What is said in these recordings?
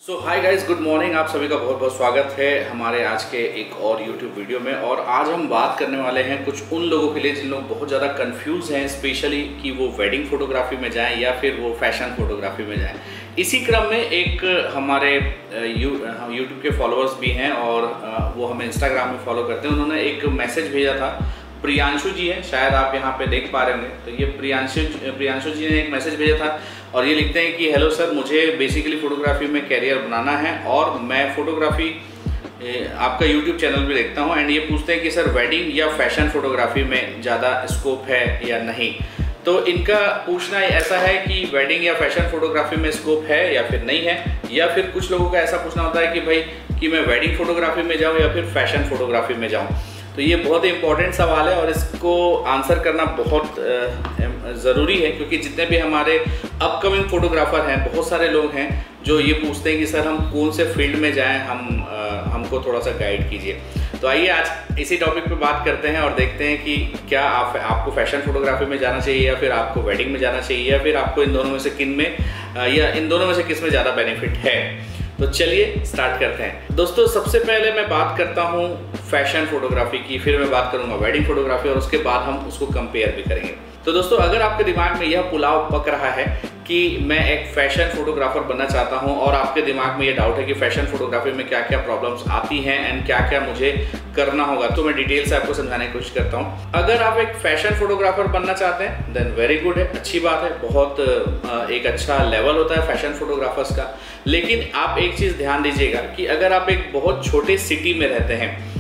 सो hi guys, good morning. आप सभी का बहुत बहुत स्वागत है हमारे आज के एक और YouTube वीडियो में। और आज हम बात करने वाले हैं कुछ उन लोगों के लिए जिन लोग बहुत ज़्यादा कंफ्यूज हैं, स्पेशली कि वो वेडिंग फोटोग्राफी में जाएं या फिर वो फैशन फोटोग्राफी में जाएं। इसी क्रम में एक हमारे YouTube के फॉलोअर्स भी हैं और वो हमें इंस्टाग्राम में फॉलो करते हैं। उन्होंने एक मैसेज भेजा था। प्रियांशु जी हैं, शायद आप यहाँ पे देख पा रहे होंगे। तो ये प्रियांशु जी ने एक मैसेज भेजा था और ये लिखते हैं कि हेलो सर, मुझे बेसिकली फ़ोटोग्राफी में कैरियर बनाना है और मैं फ़ोटोग्राफी आपका यूट्यूब चैनल भी देखता हूँ। एंड ये पूछते हैं कि सर वेडिंग या फैशन फ़ोटोग्राफी में ज़्यादा स्कोप है या नहीं। तो इनका पूछना ऐसा है कि वेडिंग या फैशन फोटोग्राफी में स्कोप है या फिर नहीं है, या फिर कुछ लोगों का ऐसा पूछना होता है कि भाई कि मैं वेडिंग फोटोग्राफी में जाऊँ या फिर फैशन फोटोग्राफी में जाऊँ। तो ये बहुत ही इंपॉर्टेंट सवाल है और इसको आंसर करना बहुत ज़रूरी है, क्योंकि जितने भी हमारे अपकमिंग फोटोग्राफर हैं, बहुत सारे लोग हैं जो ये पूछते हैं कि सर हम कौन से फील्ड में जाएं, हमको थोड़ा सा गाइड कीजिए। तो आइए आज इसी टॉपिक पे बात करते हैं और देखते हैं कि क्या आपको फैशन फोटोग्राफी में जाना चाहिए या फिर आपको वेडिंग में जाना चाहिए, या फिर आपको इन दोनों में से इन दोनों में से किस में ज़्यादा बेनिफिट है। तो चलिए स्टार्ट करते हैं। दोस्तों, सबसे पहले मैं बात करता हूँ फैशन फोटोग्राफी की, फिर मैं बात करूँगा वेडिंग फोटोग्राफी और उसके बाद हम उसको कंपेयर भी करेंगे। तो दोस्तों, अगर आपके दिमाग में यह पुलाव पक रहा है कि मैं एक फैशन फोटोग्राफर बनना चाहता हूं और आपके दिमाग में ये डाउट है कि फैशन फोटोग्राफी में क्या क्या प्रॉब्लम्स आती हैं एंड क्या क्या मुझे करना होगा, तो मैं डिटेल से आपको समझाने की कोशिश करता हूं। अगर आप एक फैशन फोटोग्राफर बनना चाहते हैं देन वेरी गुड है, अच्छी बात है। बहुत एक अच्छा लेवल होता है फैशन फोटोग्राफर्स का। लेकिन आप एक चीज़ ध्यान दीजिएगा कि अगर आप एक बहुत छोटे सिटी में रहते हैं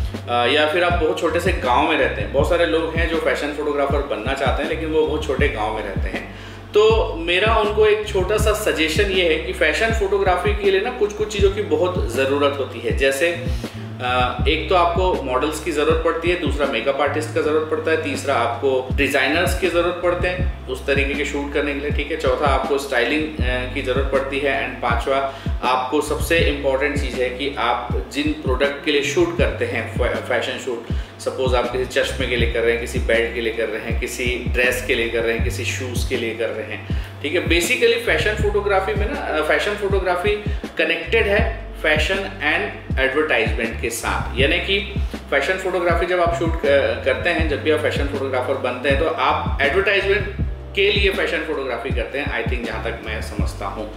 या फिर आप बहुत छोटे से गांव में रहते हैं, बहुत सारे लोग हैं जो फैशन फोटोग्राफर बनना चाहते हैं लेकिन वो बहुत छोटे गांव में रहते हैं, तो मेरा उनको एक छोटा सा सजेशन ये है कि फैशन फोटोग्राफी के लिए ना कुछ चीज़ों की बहुत ज़रूरत होती है। जैसे एक तो आपको मॉडल्स की ज़रूरत पड़ती है, दूसरा मेकअप आर्टिस्ट का ज़रूरत पड़ता है, तीसरा आपको डिज़ाइनर्स की ज़रूरत पड़ते हैं उस तरीके के शूट करने के लिए, ठीक है। चौथा आपको स्टाइलिंग की ज़रूरत पड़ती है एंड पांचवा आपको सबसे इम्पॉर्टेंट चीज़ है कि आप जिन प्रोडक्ट के लिए शूट करते हैं फैशन शूट, सपोज आप किसी चश्मे के लिए कर रहे हैं, किसी बेल्ट के लिए कर रहे हैं, किसी ड्रेस के लिए कर रहे हैं, किसी शूज़ के लिए कर रहे हैं, ठीक है। बेसिकली फैशन फोटोग्राफी में ना फैशन फोटोग्राफी कनेक्टेड है फैशन एंड एडवर्टाइजमेंट के साथ। यानी कि फैशन फोटोग्राफी जब आप शूट करते हैं, जब भी आप फैशन फोटोग्राफर बनते हैं तो आप एडवर्टाइजमेंट के लिए फैशन फोटोग्राफी करते हैं, आई थिंक, जहाँ तक मैं समझता हूँ।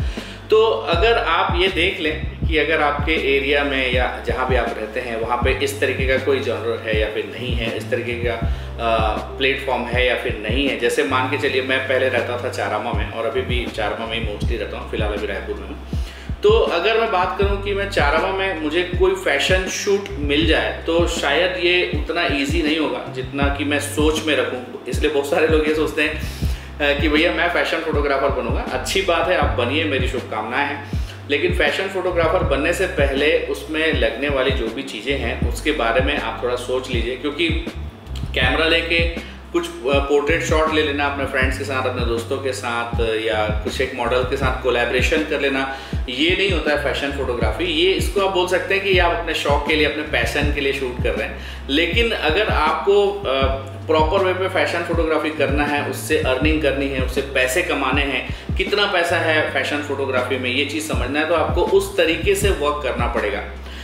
तो अगर आप ये देख लें कि अगर आपके एरिया में या जहाँ भी आप रहते हैं वहाँ पे इस तरीके का कोई जॉनर है या फिर नहीं है, इस तरीके का प्लेटफॉर्म है या फिर नहीं है। जैसे मान के चलिए मैं पहले रहता था चारामा में और अभी भी चारामा में ही मोस्टली रहता हूँ, फिलहाल अभी रायपुर में हूँ। तो अगर मैं बात करूं कि मैं चारामा में मुझे कोई फैशन शूट मिल जाए तो शायद ये उतना इजी नहीं होगा जितना कि मैं सोच में रखूं। इसलिए बहुत सारे लोग ये सोचते हैं कि भैया मैं फैशन फोटोग्राफर बनूंगा। अच्छी बात है, आप बनिए, मेरी शुभकामनाएं हैं। लेकिन फैशन फोटोग्राफर बनने से पहले उसमें लगने वाली जो भी चीज़ें हैं उसके बारे में आप थोड़ा सोच लीजिए, क्योंकि कैमरा लेके कुछ पोर्ट्रेट शॉट ले लेना अपने फ्रेंड्स के साथ, अपने दोस्तों के साथ, या कुछ एक मॉडल के साथ कोलैबोरेशन कर लेना, ये नहीं होता है फैशन फोटोग्राफी। ये इसको आप बोल सकते हैं कि आप अपने शौक के लिए, अपने पैशन के लिए शूट कर रहे हैं। लेकिन अगर आपको प्रॉपर वे पे फैशन फोटोग्राफी करना है, उससे अर्निंग करनी है, उससे पैसे कमाने हैं, कितना पैसा है फैशन फोटोग्राफी में, ये चीज़ समझना है, तो आपको उस तरीके से वर्क करना पड़ेगा।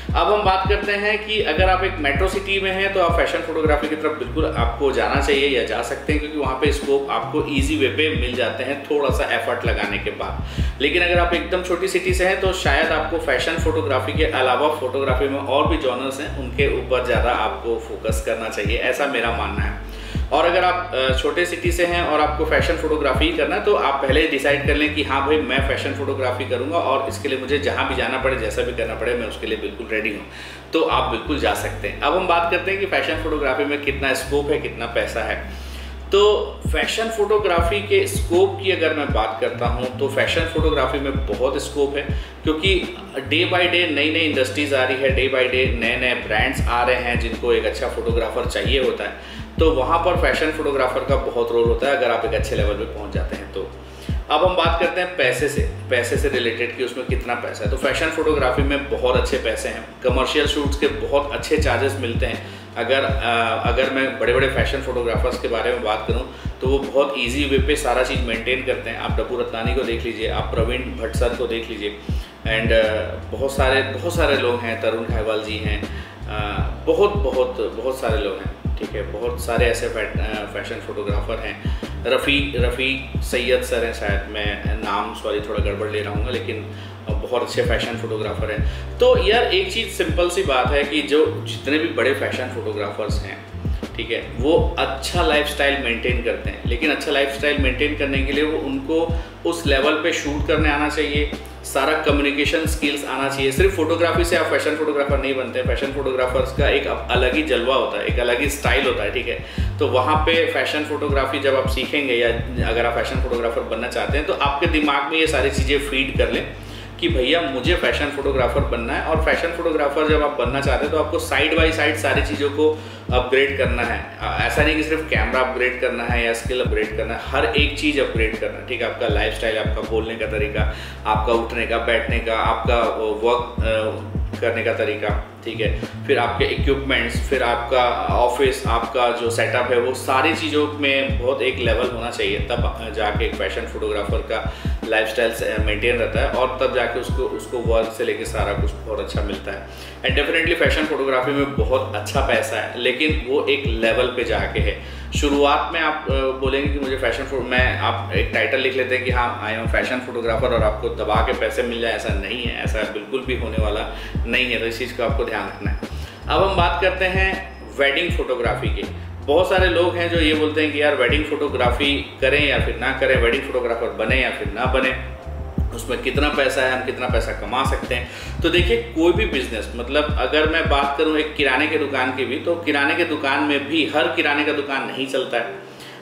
अब हम बात करते हैं कि अगर आप एक मेट्रो सिटी में हैं तो आप फैशन फोटोग्राफी की तरफ बिल्कुल आपको जाना चाहिए या जा सकते हैं, क्योंकि वहाँ पे स्कोप आपको इजी वे पे मिल जाते हैं थोड़ा सा एफर्ट लगाने के बाद। लेकिन अगर आप एकदम छोटी सिटी से हैं तो शायद आपको फैशन फोटोग्राफी के अलावा फोटोग्राफी में और भी जॉनर्स हैं, उनके ऊपर ज़्यादा आपको फोकस करना चाहिए, ऐसा मेरा मानना है। और अगर आप छोटे सिटी से हैं और आपको फैशन फोटोग्राफी ही करना है तो आप पहले डिसाइड कर लें कि हाँ भाई मैं फैशन फोटोग्राफी करूंगा और इसके लिए मुझे जहाँ भी जाना पड़े, जैसा भी करना पड़े, मैं उसके लिए बिल्कुल रेडी हूँ। तो आप बिल्कुल जा सकते हैं। अब हम बात करते हैं कि फैशन फोटोग्राफी में कितना स्कोप है, कितना पैसा है। तो फैशन फोटोग्राफी के स्कोप की अगर मैं बात करता हूं तो फैशन फोटोग्राफी में बहुत स्कोप है, क्योंकि डे बाय डे नई नई इंडस्ट्रीज आ रही है, डे बाय डे नए नए ब्रांड्स आ रहे हैं जिनको एक अच्छा फोटोग्राफर चाहिए होता है। तो वहाँ पर फैशन फोटोग्राफर का बहुत रोल होता है अगर आप एक अच्छे लेवल पे पहुँच जाते हैं तो। अब हम बात करते हैं पैसे से रिलेटेड कि उसमें कितना पैसा है। तो फैशन फोटोग्राफी में बहुत अच्छे पैसे हैं, कमर्शियल शूट्स के बहुत अच्छे चार्जेस मिलते हैं। अगर मैं बड़े बड़े फैशन फोटोग्राफर्स के बारे में बात करूं तो वो बहुत इजी वे पे सारा चीज़ मेंटेन करते हैं। आप डब्बू रत्नानी को देख लीजिए, आप प्रवीण भट्ट सर को देख लीजिए, एंड बहुत सारे लोग हैं, तरुण खायवाल जी हैं, बहुत सारे लोग हैं, ठीक है। बहुत सारे ऐसे फैशन फोटोग्राफर हैं, रफ़ी सैयद सर हैं शायद, मैं नाम सॉरी थोड़ा गड़बड़ ले रहा हूँ, लेकिन बहुत अच्छे फैशन फोटोग्राफर हैं। तो यार एक चीज़ सिंपल सी बात है कि जो जितने भी बड़े फैशन फोटोग्राफर्स हैं, ठीक है, वो अच्छा लाइफस्टाइल मेंटेन करते हैं, लेकिन अच्छा लाइफस्टाइल मेंटेन करने के लिए वो उनको उस लेवल पे शूट करने आना चाहिए, सारा कम्युनिकेशन स्किल्स आना चाहिए। सिर्फ फोटोग्राफी से आप फैशन फोटोग्राफर नहीं बनते। फैशन फोटोग्राफर्स का एक अलग ही जलवा होता है, एक अलग ही स्टाइल होता है, ठीक है। तो वहाँ पे फैशन फोटोग्राफी जब आप सीखेंगे या अगर आप फैशन फोटोग्राफर बनना चाहते हैं तो आपके दिमाग में ये सारी चीज़ें फीड कर लें कि भैया मुझे फैशन फोटोग्राफर बनना है। और फैशन फोटोग्राफर जब आप बनना चाहते हैं तो आपको साइड बाय साइड सारी चीज़ों को अपग्रेड करना है। ऐसा नहीं कि सिर्फ कैमरा अपग्रेड करना है या स्किल अपग्रेड करना है, हर एक चीज़ अपग्रेड करना है, ठीक है। आपका लाइफस्टाइल, आपका बोलने का तरीका, आपका उठने का, बैठने का, आपका वर्क करने का तरीका, ठीक है, फिर आपके इक्विपमेंट्स, फिर आपका ऑफिस, आपका जो सेटअप है, वो सारी चीज़ों में बहुत एक लेवल होना चाहिए, तब जाके एक फैशन फोटोग्राफर का लाइफस्टाइल मेंटेन रहता है और तब जाके उसको वर्क से लेके सारा कुछ बहुत अच्छा मिलता है। एंड डेफिनेटली फैशन फोटोग्राफी में बहुत अच्छा पैसा है, लेकिन वो एक लेवल पे जाके है। शुरुआत में आप बोलेंगे कि मुझे आप एक टाइटल लिख लेते हैं कि हाँ आई एम फैशन फोटोग्राफर और आपको दबा के पैसे मिल जाए, ऐसा नहीं है, ऐसा बिल्कुल भी होने वाला नहीं है। तो इस चीज़ को आपको ध्यान रखना है। अब हम बात करते हैं वेडिंग फोटोग्राफी की। बहुत सारे लोग हैं जो ये बोलते हैं कि यार वेडिंग फोटोग्राफी करें या फिर ना करें, वेडिंग फोटोग्राफर बने या फिर ना बने, उसमें कितना पैसा है, हम कितना पैसा कमा सकते हैं। तो देखिए कोई भी बिजनेस, मतलब अगर मैं बात करूं एक किराने के दुकान की भी, तो किराने के दुकान में भी हर किराने का दुकान नहीं चलता है,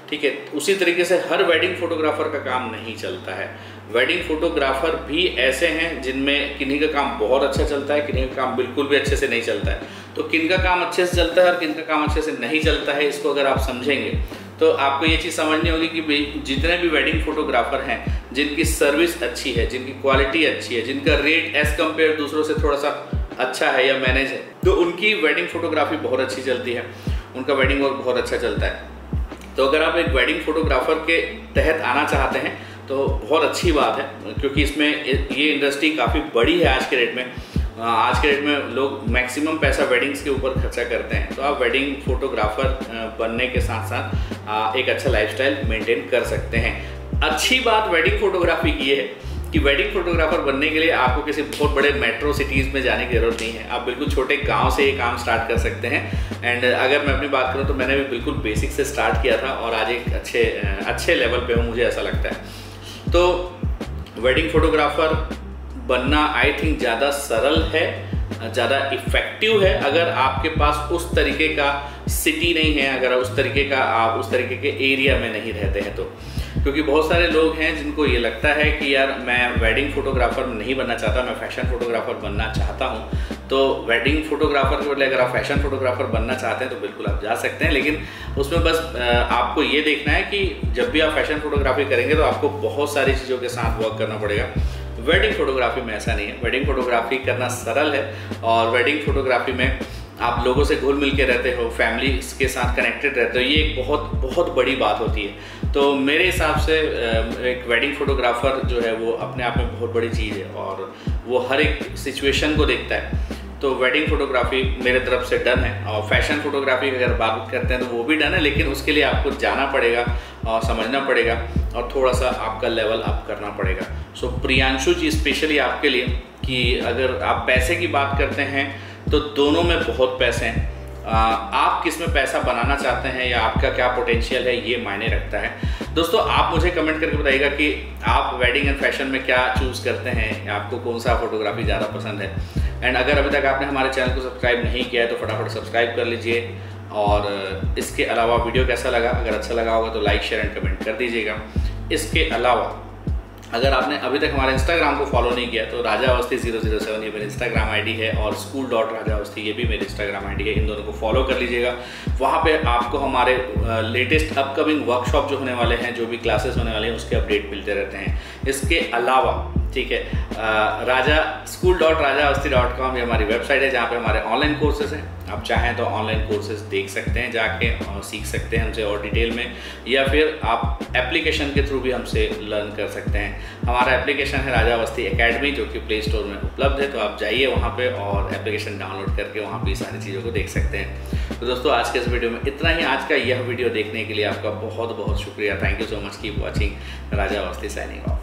ठीक है। उसी तरीके से हर वेडिंग फोटोग्राफर का काम नहीं चलता है। वेडिंग फोटोग्राफर भी ऐसे हैं जिनमें किन्हीं का काम बहुत अच्छा चलता है, किन्हीं का काम बिल्कुल भी अच्छे से नहीं चलता है। तो किन का काम अच्छे से चलता है और किन का काम अच्छे से नहीं चलता है, इसको अगर आप समझेंगे तो आपको ये चीज़ समझनी होगी कि जितने भी वेडिंग फोटोग्राफर हैं जिनकी सर्विस अच्छी है, जिनकी क्वालिटी अच्छी है, जिनका रेट एज कम्पेयर दूसरों से थोड़ा सा अच्छा है या मैनेज है, तो उनकी वेडिंग फोटोग्राफी बहुत अच्छी चलती है, उनका वेडिंग वर्क बहुत अच्छा चलता है। तो अगर आप एक वेडिंग फोटोग्राफर के तहत आना चाहते हैं तो बहुत अच्छी बात है, क्योंकि इसमें ये इंडस्ट्री काफ़ी बड़ी है आज के डेट में। आज के डेट में लोग मैक्सिमम पैसा वेडिंग्स के ऊपर खर्चा करते हैं। तो आप वेडिंग फोटोग्राफर बनने के साथ साथ एक अच्छा लाइफस्टाइल मेंटेन कर सकते हैं। अच्छी बात वेडिंग फोटोग्राफी की है कि वेडिंग फोटोग्राफर बनने के लिए आपको किसी बहुत बड़े मेट्रो सिटीज़ में जाने की ज़रूरत नहीं है। आप बिल्कुल छोटे गांव से ये काम स्टार्ट कर सकते हैं। एंड अगर मैं अपनी बात करूं तो मैंने भी बिल्कुल बेसिक से स्टार्ट किया था और आज एक अच्छे लेवल पे हूं, मुझे ऐसा लगता है। तो वेडिंग फोटोग्राफर बनना आई थिंक ज़्यादा सरल है, ज़्यादा इफ़ेक्टिव है अगर आपके पास उस तरीके का सिटी नहीं है, अगर उस तरीके के एरिया में नहीं रहते हैं तो। क्योंकि बहुत सारे लोग हैं जिनको ये लगता है कि यार मैं वेडिंग फोटोग्राफर नहीं बनना चाहता, मैं फैशन फोटोग्राफर बनना चाहता हूँ। तो वेडिंग फोटोग्राफर के बदले अगर आप फैशन फोटोग्राफर बनना चाहते हैं तो बिल्कुल आप जा सकते हैं, लेकिन उसमें बस आपको ये देखना है कि जब भी आप फैशन फोटोग्राफी करेंगे तो आपको बहुत सारी चीज़ों के साथ वर्क करना पड़ेगा। वेडिंग फोटोग्राफी में ऐसा नहीं है। वेडिंग फोटोग्राफी करना सरल है और वेडिंग फोटोग्राफी में आप लोगों से घुल मिल के रहते हो, फैमिली के साथ कनेक्टेड रहते हो, ये एक बहुत बड़ी बात होती है। तो मेरे हिसाब से एक वेडिंग फोटोग्राफर जो है वो अपने आप में बहुत बड़ी चीज़ है और वो हर एक सिचुएशन को देखता है। तो वेडिंग फोटोग्राफी मेरे तरफ से डन है। और फैशन फोटोग्राफी की अगर बात करते हैं तो वो भी डन है, लेकिन उसके लिए आपको जाना पड़ेगा और समझना पड़ेगा और थोड़ा सा आपका लेवल अप करना पड़ेगा। सो प्रियांशु जी स्पेशली आपके लिए कि अगर आप पैसे की बात करते हैं तो दोनों में बहुत पैसे हैं। आप किस में पैसा बनाना चाहते हैं या आपका क्या पोटेंशियल है, ये मायने रखता है। दोस्तों आप मुझे कमेंट करके बताइएगा कि आप वेडिंग एंड फैशन में क्या चूज़ करते हैं, आपको कौन सा फोटोग्राफी ज़्यादा पसंद है। एंड अगर अभी तक आपने हमारे चैनल को सब्सक्राइब नहीं किया है तो फटाफट सब्सक्राइब कर लीजिए। और इसके अलावा वीडियो कैसा लगा, अगर अच्छा लगा होगा तो लाइक शेयर एंड कमेंट कर दीजिएगा। इसके अलावा अगर आपने अभी तक हमारे इंस्टाग्राम को फॉलो नहीं किया तो राजा अवस्थी 007 ये मेरी इंस्टाग्राम आईडी है और school.rajaawasthi ये भी मेरी इंस्टाग्राम आईडी है। इन दोनों को फॉलो कर लीजिएगा। वहाँ पे आपको हमारे लेटेस्ट अपकमिंग वर्कशॉप जो होने वाले हैं, जो भी क्लासेस होने वाले हैं, उसके अपडेट मिलते रहते हैं। इसके अलावा ठीक है। raja.school.rajaawasthi.com ये हमारी वेबसाइट है जहाँ पे हमारे ऑनलाइन कोर्सेज हैं। आप चाहें तो ऑनलाइन कोर्सेज देख सकते हैं जाके और सीख सकते हैं हमसे और डिटेल में, या फिर आप एप्लीकेशन के थ्रू भी हमसे लर्न कर सकते हैं। हमारा एप्लीकेशन है राजा अवस्थी एकेडमी, जो कि प्ले स्टोर में उपलब्ध है, तो आप जाइए वहाँ पे और एप्लीकेशन डाउनलोड करके वहाँ पे सारी चीज़ों को देख सकते हैं। तो दोस्तों आज के इस वीडियो में इतना ही। आज का यह वीडियो देखने के लिए आपका बहुत बहुत शुक्रिया। Thank you so much. Keep watching. Raja Awasthi signing off.